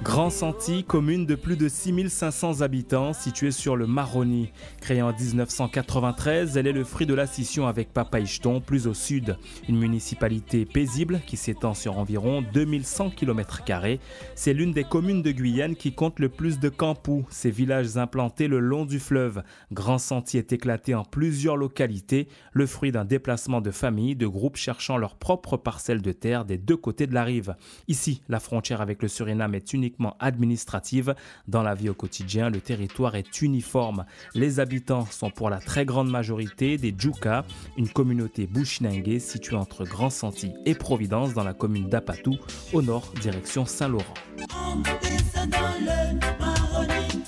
Grand Santi, commune de plus de 6500 habitants située sur le Maroni. Créée en 1993, elle est le fruit de la scission avec Papaichton, plus au sud. Une municipalité paisible qui s'étend sur environ 2100 km². C'est l'une des communes de Guyane qui compte le plus de campous, ces villages implantés le long du fleuve. Grand Santi est éclaté en plusieurs localités, le fruit d'un déplacement de familles, de groupes cherchant leur propre parcelle de terre des deux côtés de la rive. Ici, la frontière avec le Suriname est uniquement administrative. Dans la vie au quotidien, le territoire est uniforme. Les habitants sont pour la très grande majorité des Djouka, une communauté bushinengue située entre Grand Santi et Providence dans la commune d'Apatou, au nord, direction Saint-Laurent. On descend dans le Maroni,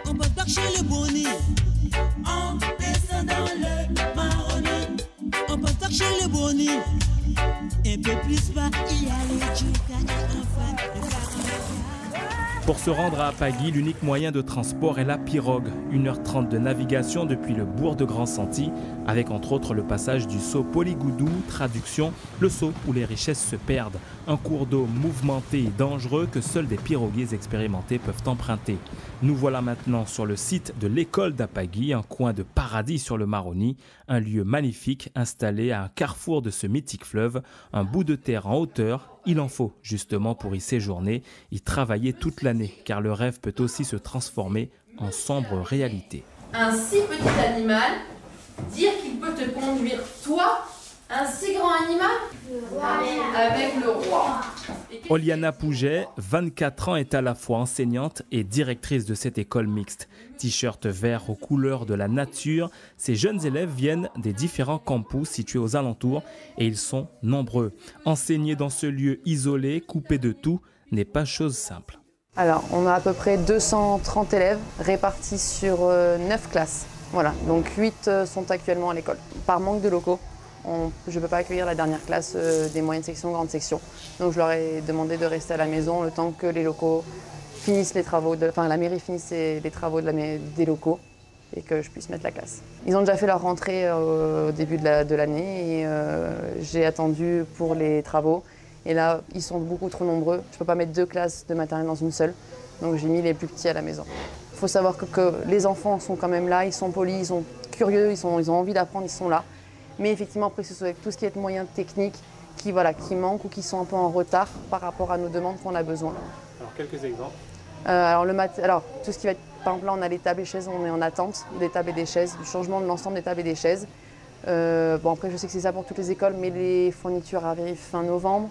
on peut torcher le Boni. On descend dans le Maroni, on peut torcher le Boni. Un peu plus bas, il y a les Djouka et enfin le Caracas. Pour se rendre à Apagui, l'unique moyen de transport est la pirogue. 1h30 de navigation depuis le bourg de Grand Santi, avec entre autres le passage du Saut Poligoudou, traduction, le saut où les richesses se perdent. Un cours d'eau mouvementé et dangereux que seuls des piroguiers expérimentés peuvent emprunter. Nous voilà maintenant sur le site de l'école d'Apagui, un coin de paradis sur le Maroni, un lieu magnifique installé à un carrefour de ce mythique fleuve, un bout de terre en hauteur. Il en faut justement pour y séjourner, y travailler toute l'année, car le rêve peut aussi se transformer en sombre réalité. Un si petit animal, dire qu'il peut te conduire, toi, un si grand animal, avec le roi. Oliana Pouget, 24 ans, est à la fois enseignante et directrice de cette école mixte. T-shirt vert aux couleurs de la nature, ces jeunes élèves viennent des différents campus situés aux alentours et ils sont nombreux. Enseigner dans ce lieu isolé, coupé de tout, n'est pas chose simple. Alors, on a à peu près 230 élèves répartis sur 9 classes. Voilà, donc 8 sont actuellement à l'école. Par manque de locaux, je ne peux pas accueillir la dernière classe des moyennes sections, grandes sections. Donc je leur ai demandé de rester à la maison le temps que les locaux finissent les travaux, la mairie finisse les travaux des locaux et que je puisse mettre la classe. Ils ont déjà fait leur rentrée au début de l'année et j'ai attendu pour les travaux. Et là, ils sont beaucoup trop nombreux. Je ne peux pas mettre 2 classes de maternelle dans une seule. Donc j'ai mis les plus petits à la maison. Il faut savoir que les enfants sont quand même là, ils sont polis, ils sont curieux, ils ont envie d'apprendre, ils sont là. Mais effectivement, après, c'est avec tout ce qui est moyens techniques qui manquent ou qui sont un peu en retard par rapport à nos demandes qu'on a besoin. Alors, quelques exemples. Alors, tout ce qui va être, par exemple, là, on a les tables et chaises, on est en attente des tables et des chaises, du changement de l'ensemble des tables et des chaises. Après, je sais que c'est ça pour toutes les écoles, mais les fournitures arrivent fin novembre.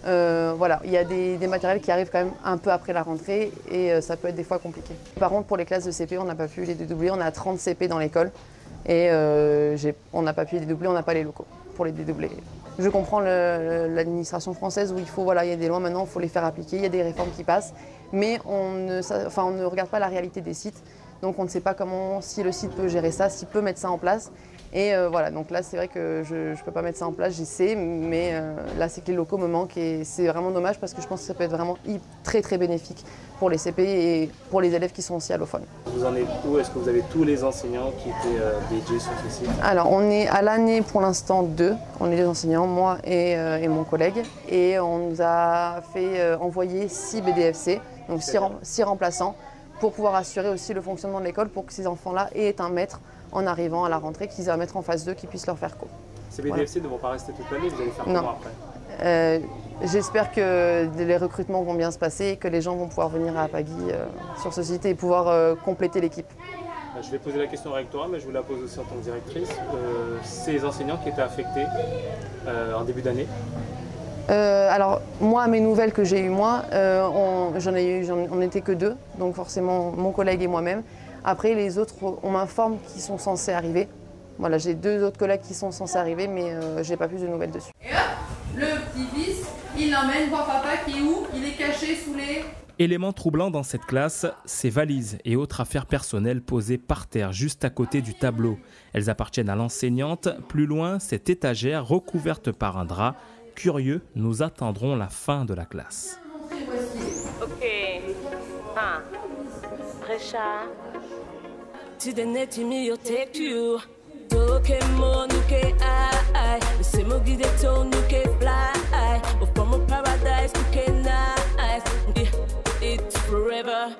Voilà, il y a des matériels qui arrivent quand même un peu après la rentrée et ça peut être des fois compliqué. Par contre, pour les classes de CP, on n'a pas pu les dédoubler. On a 30 CP dans l'école et on n'a pas pu les dédoubler, on n'a pas les locaux pour les dédoubler. Je comprends l'administration française où il y a des lois maintenant, il faut les faire appliquer, il y a des réformes qui passent, mais on ne regarde pas la réalité des sites. Donc on ne sait pas si le site peut gérer ça, s'il peut mettre ça en place. Et voilà, donc là c'est vrai que je ne peux pas mettre ça en place, j'essaie, mais là c'est que les locaux me manquent et c'est vraiment dommage parce que je pense que ça peut être vraiment très très bénéfique pour les CP et pour les élèves qui sont aussi allophones. Vous en êtes où? Est-ce que vous avez tous les enseignants qui étaient dédiés sur ce site? Alors on est à l'année pour l'instant 2, on est 2 enseignants, moi et mon collègue, et on nous a fait envoyer 6 BDFC, donc 6 remplaçants, pour pouvoir assurer aussi le fonctionnement de l'école pour que ces enfants-là aient un maître en arrivant à la rentrée, qu'ils aient un maître en phase 2 qui puisse leur faire cours. Ces BDFC ne vont pas rester toute l'année, vous allez faire comment après? J'espère que les recrutements vont bien se passer et que les gens vont pouvoir venir à Apagui sur ce site et pouvoir compléter l'équipe. Je vais poser la question rectorale, mais je vous la pose aussi en tant que directrice. Ces enseignants qui étaient affectés en début d'année? Alors moi, mes nouvelles que j'ai eues moi, on n'était que 2, donc forcément mon collègue et moi-même. Après les autres, on m'informe qu'ils sont censés arriver. Voilà, j'ai 2 autres collègues qui sont censés arriver, mais j'ai pas plus de nouvelles dessus. Et hop, le petit-fils, il l'emmène voir papa qui est où? Il est caché sous les... Élément troublant dans cette classe, ces valises et autres affaires personnelles posées par terre juste à côté du tableau. Elles appartiennent à l'enseignante. Plus loin, cette étagère recouverte par un drap. Curieux, nous attendrons la fin de la classe. Ok. pressure. To the net, me, take you. Pokemon, nuke I. The same ogi de tone, nuke fly. Of from a paradise, nuke nice. It's forever.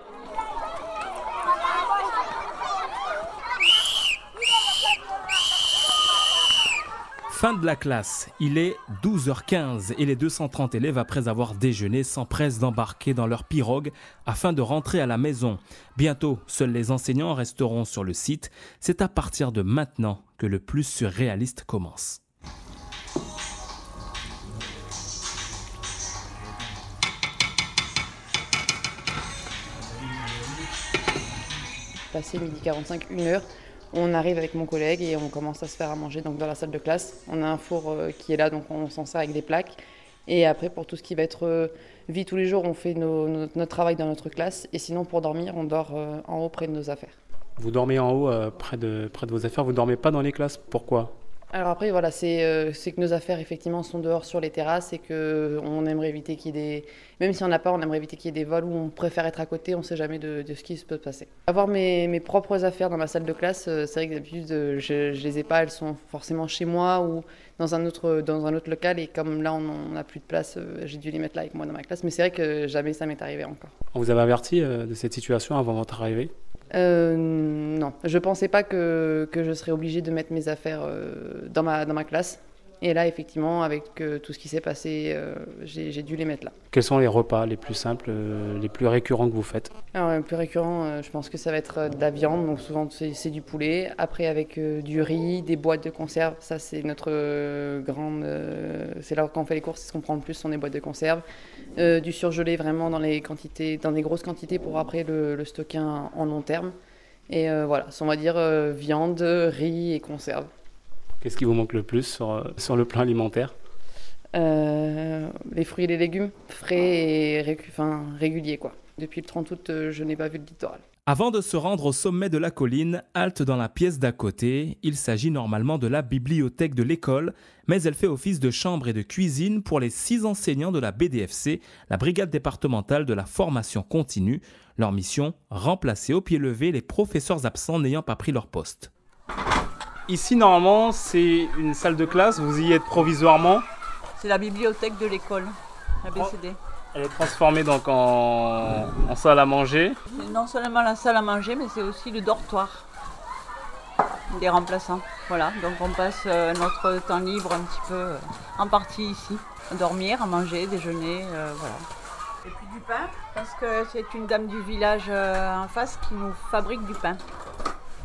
Fin de la classe, il est 12h15 et les 230 élèves, après avoir déjeuné, s'empressent d'embarquer dans leur pirogue afin de rentrer à la maison. Bientôt, seuls les enseignants resteront sur le site. C'est à partir de maintenant que le plus surréaliste commence. Passé 12h45, 1h, on arrive avec mon collègue et on commence à se faire à manger donc dans la salle de classe. On a un four qui est là, donc on s'en sert avec des plaques. Et après, pour tout ce qui va être vie tous les jours, on fait notre travail dans notre classe. Et sinon, pour dormir, on dort en haut près de nos affaires. Vous dormez en haut près de vos affaires, vous ne dormez pas dans les classes, pourquoi ? Alors après, voilà, c'est que nos affaires, effectivement, sont dehors sur les terrasses et qu'on aimerait éviter qu'il y ait des... Même si on n'a pas, on aimerait éviter qu'il y ait des vols où on préfère être à côté, on ne sait jamais de ce qui peut se passer. Avoir mes propres affaires dans ma salle de classe, c'est vrai que d'habitude, je les ai pas, elles sont forcément chez moi ou dans un autre local. Et comme là, on n'a plus de place, j'ai dû les mettre là avec moi dans ma classe. Mais c'est vrai que jamais ça m'est arrivé encore. On vous avait averti de cette situation avant votre arrivée ? Non, je pensais pas que je serais obligée de mettre mes affaires dans ma classe. Et là, effectivement, avec tout ce qui s'est passé, j'ai dû les mettre là. Quels sont les repas les plus simples, les plus récurrents que vous faites ? Alors, le plus récurrent, je pense que ça va être de la viande. Donc souvent, c'est du poulet. Après, avec du riz, des boîtes de conserve. Ça, c'est notre grande... c'est là quand on fait les courses, c'est ce qu'on prend le plus, sont des boîtes de conserve. Du surgelé vraiment dans des grosses quantités pour après le stocker en long terme. Et voilà, on va dire viande, riz et conserve. Qu'est-ce qui vous manque le plus sur le plan alimentaire ? Les fruits et les légumes, frais et réguliers, quoi. Depuis le 30 août, je n'ai pas vu le littoral. Avant de se rendre au sommet de la colline, halte dans la pièce d'à côté. Il s'agit normalement de la bibliothèque de l'école, mais elle fait office de chambre et de cuisine pour les 6 enseignants de la BDFC, la brigade départementale de la formation continue. Leur mission, remplacer au pied levé les professeurs absents n'ayant pas pris leur poste. Ici, normalement, c'est une salle de classe, vous y êtes provisoirement. C'est la bibliothèque de l'école, la BCD. Elle est transformée donc en salle à manger. C'est non seulement la salle à manger, mais c'est aussi le dortoir des remplaçants. Voilà, donc on passe notre temps libre un petit peu en partie ici. À dormir, à manger, déjeuner, voilà. Et puis du pain, parce que c'est une dame du village en face qui nous fabrique du pain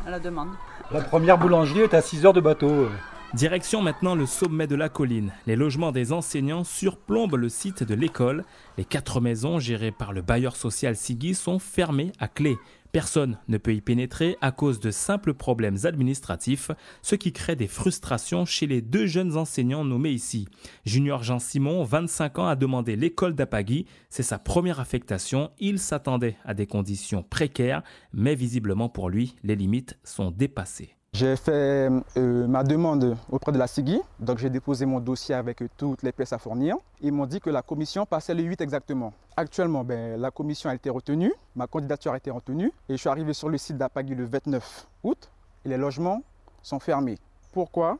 à la demande. La première boulangerie est à 6 heures de bateau. Direction maintenant le sommet de la colline. Les logements des enseignants surplombent le site de l'école. Les 4 maisons gérées par le bailleur social Sigui sont fermées à clé. Personne ne peut y pénétrer à cause de simples problèmes administratifs, ce qui crée des frustrations chez les 2 jeunes enseignants nommés ici. Junior Jean-Simon, 25 ans, a demandé l'école d'Apagui. C'est sa première affectation. Il s'attendait à des conditions précaires, mais visiblement pour lui, les limites sont dépassées. J'ai fait ma demande auprès de la Sigui, donc j'ai déposé mon dossier avec toutes les pièces à fournir. Ils m'ont dit que la commission passait le 8 exactement. Actuellement, la commission a été retenue, ma candidature a été retenue et je suis arrivé sur le site d'Apagui le 29 août et les logements sont fermés. Pourquoi ?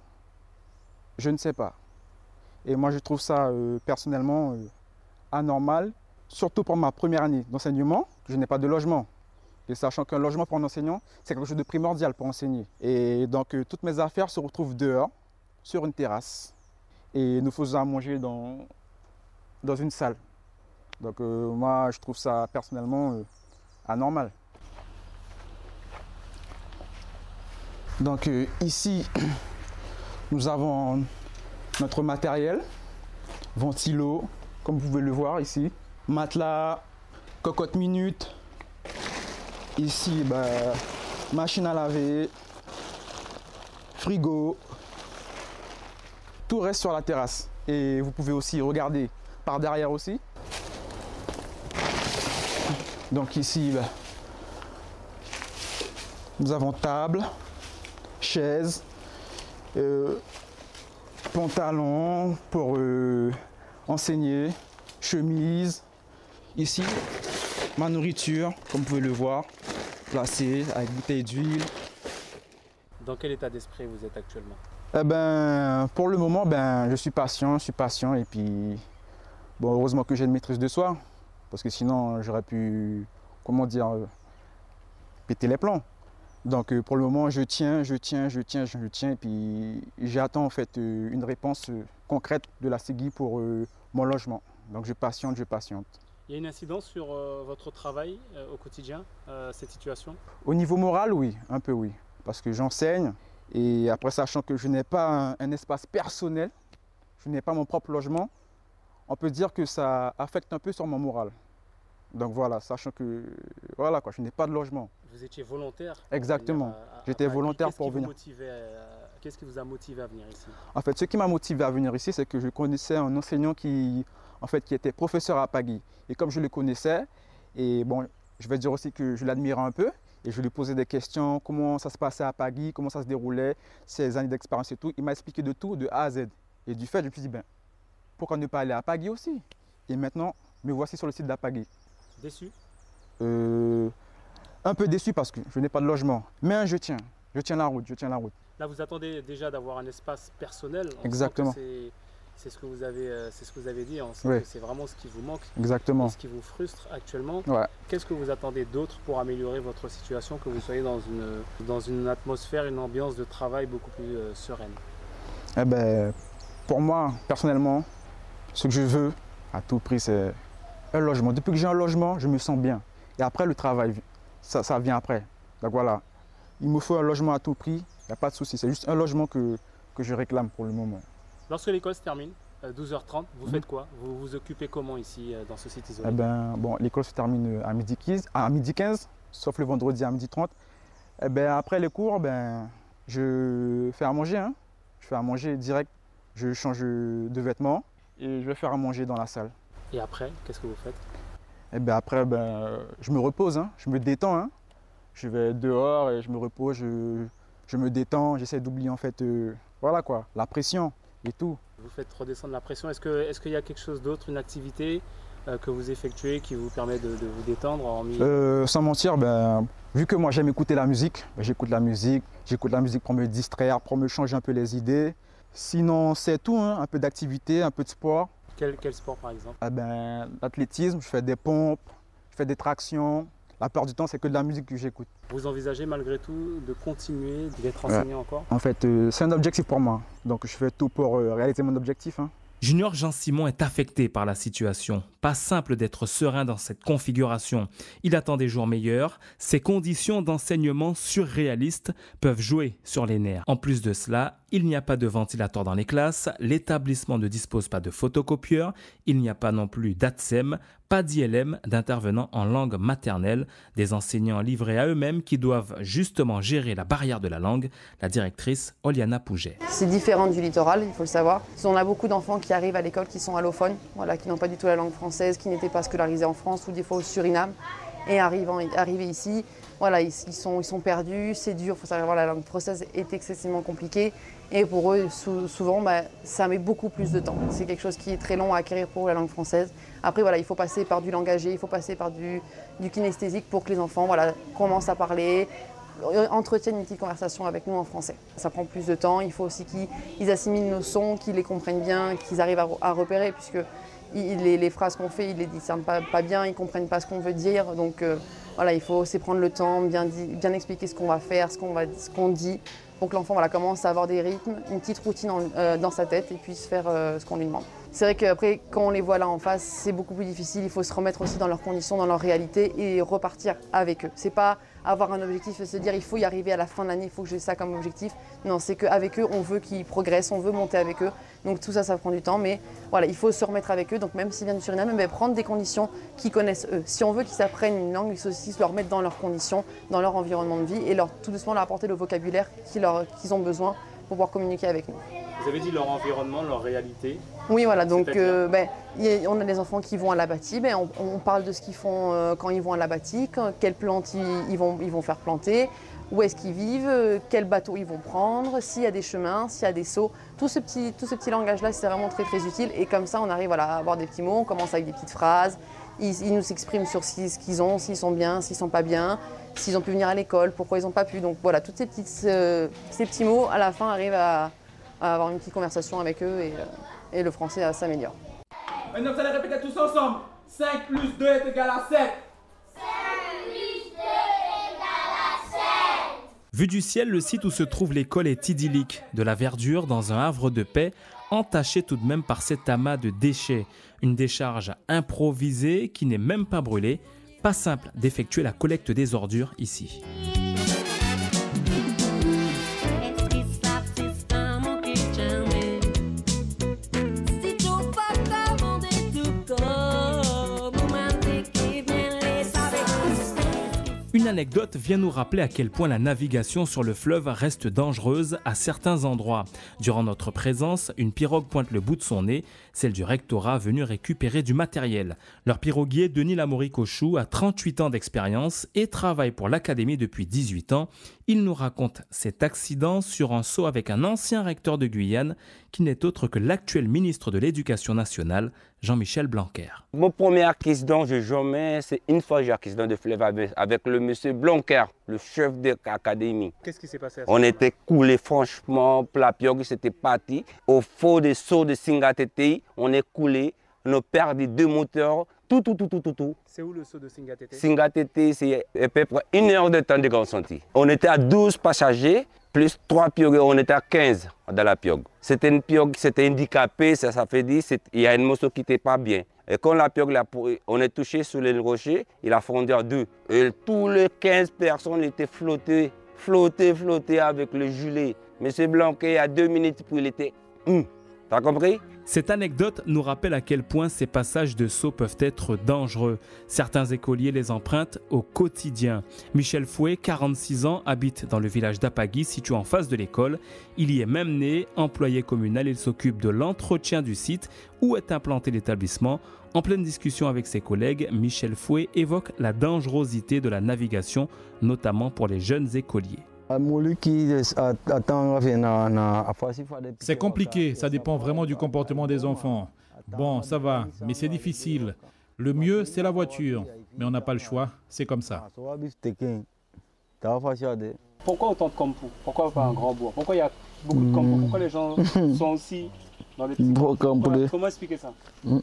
Je ne sais pas. Et moi je trouve ça personnellement anormal, surtout pour ma première année d'enseignement, je n'ai pas de logement. Et sachant qu'un logement pour un enseignant, c'est quelque chose de primordial pour enseigner. Et donc, toutes mes affaires se retrouvent dehors, sur une terrasse. Et nous faisons à manger dans une salle. Donc, moi, je trouve ça personnellement anormal. Donc, ici, nous avons notre matériel, ventilo, comme vous pouvez le voir ici, matelas, cocotte minute. Ici, machine à laver, frigo, tout reste sur la terrasse. Et vous pouvez aussi regarder par derrière aussi. Donc ici, nous avons table, chaise, pantalon pour enseigner, chemise. Ici, ma nourriture, comme vous pouvez le voir. placé avec bouteille d'huile. Dans quel état d'esprit vous êtes actuellement? Eh ben, pour le moment, ben, je suis patient et puis bon, heureusement que j'ai une maîtrise de soi parce que sinon j'aurais pu, comment dire, péter les plombs. Donc pour le moment, je tiens et puis j'attends en fait une réponse concrète de la CEGI pour mon logement. Donc je patiente. Il y a une incidence sur votre travail au quotidien, cette situation? Au niveau moral, oui, un peu oui, parce que j'enseigne et après sachant que je n'ai pas un espace personnel, je n'ai pas mon propre logement, on peut dire que ça affecte un peu sur mon moral. Donc voilà, sachant que voilà quoi, je n'ai pas de logement. Vous étiez volontaire? Exactement, j'étais volontaire pour venir. Qu'est-ce qui vous a motivé à venir ici? En fait, ce qui m'a motivé à venir ici, c'est que je connaissais un enseignant qui était professeur à Pagui. Et comme je le connaissais, et bon, je vais dire aussi que je l'admirais un peu, et je lui posais des questions, comment ça se passait à Pagui, comment ça se déroulait, ses années d'expérience et tout. Il m'a expliqué de tout, de A à Z. Et du fait, je me suis dit, ben, pourquoi ne pas aller à Pagui aussi? Et maintenant, me voici sur le site d'Apagui. Déçu? Un peu déçu parce que je n'ai pas de logement. Mais je tiens la route. Là, vous attendez déjà d'avoir un espace personnel. Exactement. C'est ce que vous avez dit. On sent Oui. que c'est vraiment ce qui vous manque. Exactement. Et ce qui vous frustre actuellement. Ouais. Qu'est-ce que vous attendez d'autre pour améliorer votre situation, que vous soyez dans une atmosphère, une ambiance de travail beaucoup plus sereine? Eh ben, pour moi, personnellement, ce que je veux à tout prix, c'est un logement. Depuis que j'ai un logement, je me sens bien. Et après, le travail, ça vient après. Donc voilà, il me faut un logement à tout prix, il n'y a pas de souci. C'est juste un logement que je réclame pour le moment. Lorsque l'école se termine, 12h30, vous faites quoi? Vous vous occupez comment ici, dans ce site isolé? Eh ben, bon, l'école se termine à midi 15, sauf le vendredi à midi 30. Eh ben, après les cours, ben, je fais à manger. Hein. Je fais à manger direct, je change de vêtements et je vais faire à manger dans la salle. Et après, qu'est-ce que vous faites? Eh ben, après, ben, je me repose, hein. Je me détends. Hein. Je vais dehors et je me repose, je me détends, j'essaie d'oublier en fait, voilà quoi, la pression et tout. Vous faites redescendre la pression. Est-ce qu'il y a quelque chose d'autre, une activité que vous effectuez qui vous permet de vous détendre Sans mentir, ben, vu que moi j'aime écouter la musique, ben, j'écoute la musique pour me distraire, pour me changer un peu les idées. Sinon c'est tout, hein, un peu d'activité, un peu de sport. Quel sport par exemple? Eh ben, l'athlétisme, je fais des pompes, je fais des tractions. La plupart du temps, c'est que de la musique que j'écoute. Vous envisagez malgré tout de continuer d'être enseignant encore? En fait, c'est un objectif pour moi. Donc je fais tout pour réaliser mon objectif. Hein. Junior Jean-Simon est affecté par la situation. Pas simple d'être serein dans cette configuration. Il attend des jours meilleurs. Ces conditions d'enseignement surréalistes peuvent jouer sur les nerfs. En plus de cela, il n'y a pas de ventilateur dans les classes. L'établissement ne dispose pas de photocopieur. Il n'y a pas non plus d'ATSEM, pas d'ILM, d'intervenants en langue maternelle. Des enseignants livrés à eux-mêmes qui doivent justement gérer la barrière de la langue. La directrice Oliana Pouget. C'est différent du littoral, il faut le savoir. On a beaucoup d'enfants qui arrivent à l'école qui sont allophones, voilà, qui n'ont pas du tout la langue française, qui n'étaient pas scolarisés en France ou des fois au Suriname. Et arrivés ici, voilà, ils sont perdus, c'est dur, il faut savoir, la langue française est excessivement compliquée. Et pour eux, souvent, ça met beaucoup plus de temps. C'est quelque chose qui est très long à acquérir pour eux, la langue française. Après, voilà, il faut passer par du langagé, il faut passer par du kinesthésique pour que les enfants commencent à parler, entretiennent une petite conversation avec nous en français. Ça prend plus de temps, il faut aussi qu'ils assimilent nos sons, qu'ils les comprennent bien, qu'ils arrivent à repérer, puisque les phrases qu'on fait, ils les discernent pas bien, ils ne comprennent pas ce qu'on veut dire. Donc voilà, il faut aussi prendre le temps, bien expliquer ce qu'on va faire, ce qu'on dit, pour que l'enfant commence à avoir des rythmes, une petite routine dans sa tête et puisse faire ce qu'on lui demande. C'est vrai qu'après, quand on les voit là en face, c'est beaucoup plus difficile. Il faut se remettre aussi dans leurs conditions, dans leur réalité et repartir avec eux. C'est pas avoir un objectif et se dire il faut y arriver à la fin de l'année, il faut que j'ai ça comme objectif. Non, c'est qu'avec eux, on veut qu'ils progressent, on veut monter avec eux. Donc tout ça, ça prend du temps. Mais voilà, il faut se remettre avec eux. Donc même s'ils viennent du Suriname, prendre des conditions qu'ils connaissent eux. Si on veut qu'ils apprennent une langue, il faut aussi se leur mettre dans leurs conditions, dans leur environnement de vie et tout doucement leur apporter le vocabulaire qu'ils ont besoin pour pouvoir communiquer avec nous. Vous avez dit leur environnement, leur réalité. Oui, voilà, donc on a des enfants qui vont à la bâtie, on parle de ce qu'ils font quand ils vont à la bâtie, quelles plantes ils vont faire planter, où est-ce qu'ils vivent, quel bateau ils vont prendre, s'il y a des chemins, s'il y a des seaux. Tout ce petit langage-là, c'est vraiment très très utile et comme ça on arrive à avoir des petits mots, on commence avec des petites phrases, Ils nous expriment sur ce qu'ils ont, s'ils sont bien, s'ils sont pas bien, s'ils ont pu venir à l'école, pourquoi ils n'ont pas pu. Donc voilà, tous ces petits mots, à la fin, arrivent à avoir une petite conversation avec eux et le français s'améliore. Maintenant, vous allez répéter tous ensemble. 5 plus 2 est égal à 7. Vu du ciel, le site où se trouve l'école est idyllique. De la verdure dans un havre de paix, entaché tout de même par cet amas de déchets. Une décharge improvisée qui n'est même pas brûlée. Pas simple d'effectuer la collecte des ordures ici. Une anecdote vient nous rappeler à quel point la navigation sur le fleuve reste dangereuse à certains endroits. Durant notre présence, une pirogue pointe le bout de son nez, celle du rectorat venu récupérer du matériel. Leur piroguier, Denis Lamory-Cochou, a 38 ans d'expérience et travaille pour l'académie depuis 18 ans. Il nous raconte cet accident sur un saut avec un ancien recteur de Guyane qui n'est autre que l'actuel ministre de l'Éducation nationale, Jean-Michel Blanquer. Mon premier accident, c'est une fois j'ai accident de fleuve avec le monsieur Blanquer, le chef de l'académie. Qu'est-ce qui s'est passé à ce On était coulé franchement, la pirogue s'était partie. Au fond des sauts de Singatete, on est coulé, on a perdu 2 moteurs, tout. C'est où le saut de Singatete? Singatete, c'est à peu près 1 heure de temps de Grand Sentier. On était à 12 passagers, plus 3 pirogues, on était à 15 dans la pirogue. C'était une pirogue qui s'était handicapée, ça fait dire qu'il y a une morceau qui n'était pas bien. Et quand la pirogue, on est touché sur le rocher, il a fondu en 2. Et tous les 15 personnes étaient flottées avec le gilet. Monsieur Blanquer, il y a 2 minutes, puis il était... T'as compris? Cette anecdote nous rappelle à quel point ces passages de saut peuvent être dangereux. Certains écoliers les empruntent au quotidien. Michel Fouet, 46 ans, habite dans le village d'Apagui, situé en face de l'école. Il y est même né, employé communal. Il s'occupe de l'entretien du site où est implanté l'établissement. En pleine discussion avec ses collègues, Michel Fouet évoque la dangerosité de la navigation, notamment pour les jeunes écoliers. C'est compliqué, ça dépend vraiment du comportement des enfants. Bon, ça va, mais c'est difficile. Le mieux, c'est la voiture, mais on n'a pas le choix, c'est comme ça. Pourquoi autant de kampou? Pourquoi pas un grand bourg? Pourquoi il y a beaucoup de kampou? Pourquoi les gens sont aussi dans les petits kampou? Comment expliquer ça? On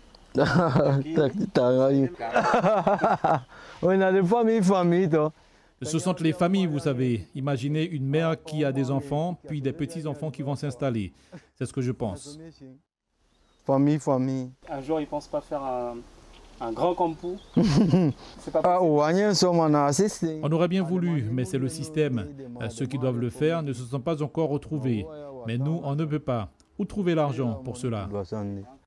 a des familles, toi. Ce sont les familles, vous savez. Imaginez une mère qui a des enfants, puis des petits-enfants qui vont s'installer. C'est ce que je pense. Famille. Un jour, ils ne pensent pas faire un grand kampou. C'est pas possible. On aurait bien voulu, mais c'est le système. Ceux qui doivent le faire ne se sont pas encore retrouvés. Mais nous, on ne peut pas. Où trouver l'argent pour cela?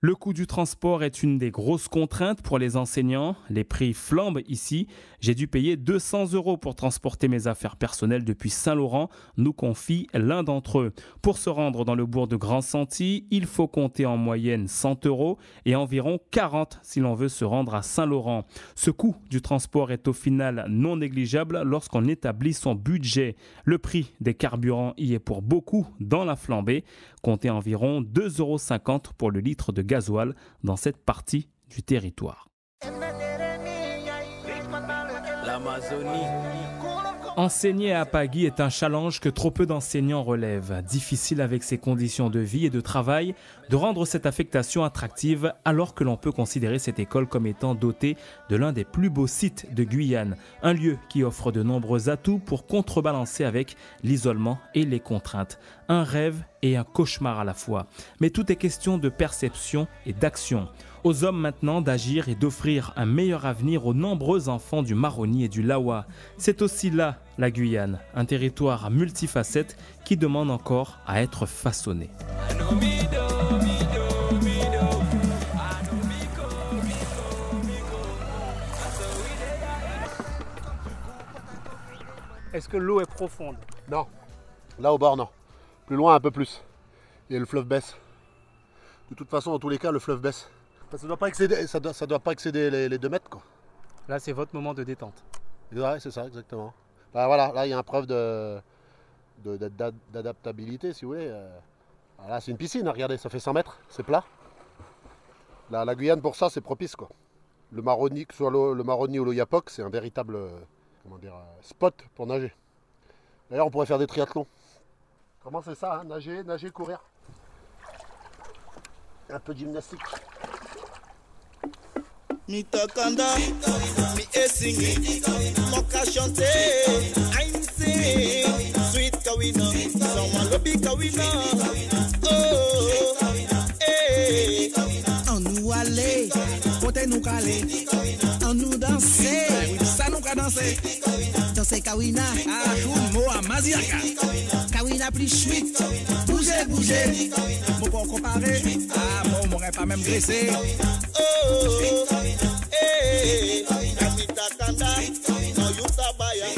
Le coût du transport est une des grosses contraintes pour les enseignants. Les prix flambent ici. J'ai dû payer 200 € pour transporter mes affaires personnelles depuis Saint-Laurent, nous confie l'un d'entre eux. Pour se rendre dans le bourg de Grand Sentier, il faut compter en moyenne 100 € et environ 40 si l'on veut se rendre à Saint-Laurent. Ce coût du transport est au final non négligeable lorsqu'on établit son budget. Le prix des carburants y est pour beaucoup dans la flambée. Comptez environ 2,50 € pour le litre de gasoil dans cette partie du territoire. L'Amazonie. Enseigner à Apagui est un challenge que trop peu d'enseignants relèvent. Difficile avec ses conditions de vie et de travail de rendre cette affectation attractive alors que l'on peut considérer cette école comme étant dotée de l'un des plus beaux sites de Guyane. Un lieu qui offre de nombreux atouts pour contrebalancer avec l'isolement et les contraintes. Un rêve et un cauchemar à la fois. Mais tout est question de perception et d'action. Aux hommes maintenant d'agir et d'offrir un meilleur avenir aux nombreux enfants du Maroni et du Lawa. C'est aussi là la Guyane, un territoire multifacette qui demande encore à être façonné. Est-ce que l'eau est profonde? Non. Là au bord, non. Plus loin, un peu plus. Et le fleuve baisse. De toute façon, dans tous les cas, le fleuve baisse. Ça ne doit pas excéder, ça doit pas excéder les 2 mètres, quoi. Là, c'est votre moment de détente. Ouais, c'est ça, exactement. Bah, voilà, là, il y a une preuve d'adaptabilité, si vous voulez. Là, c'est une piscine, regardez, ça fait 100 mètres, c'est plat. La Guyane, pour ça, c'est propice, quoi. Le Maroni, que ce soit le Maroni ou l'Oyapock, c'est un véritable spot pour nager. D'ailleurs, on pourrait faire des triathlons. Comment c'est ça, hein, nager, courir. Un peu de gymnastique. Mi tokanda, mi esingi, moka chante, I'm sing, sweet kawina, someone lobby kawina, oh, eh. On nous allait, côté nous calé, on nous dansait, ça nous a dansé, danser kawina, à jour mo à maziaka, kawina plus sweet, bouger, mon pour comparer, ah mon m'aurait pas même graissé, oh. Hey, Amita Kanda, no Yuta Baya.